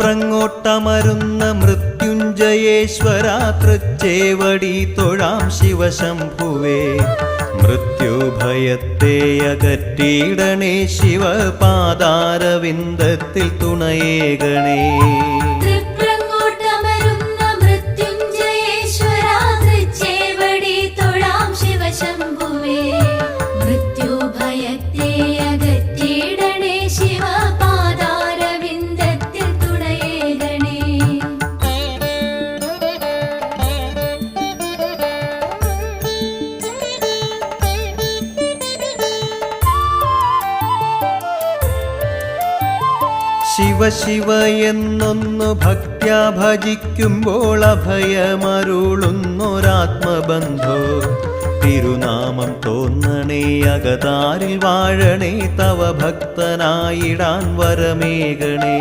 തൃപ്രങ്ങോട്ടമരുന്ന മൃത്യുഞ്ജയേശ്വര തൃച്ചേവടി തൊഴാം ശിവശംഭുവേ. മൃത്യുഭയത്തെ അകറ്റിയിടണേ ശിവപാദാരവിന്ദത്തിൽ തുണയേകണേ. ശിവ ശിവ എന്നൊന്നു ഭക്ത്യാ ഭജിക്കുമ്പോൾ അഭയമരുളുന്നൊരാത്മബന്ധോ. തിരുനാമം തോന്നണേ അകതാരിൽ വാഴണേ തവ ഭക്തനായിടാൻ വരമേകണേ.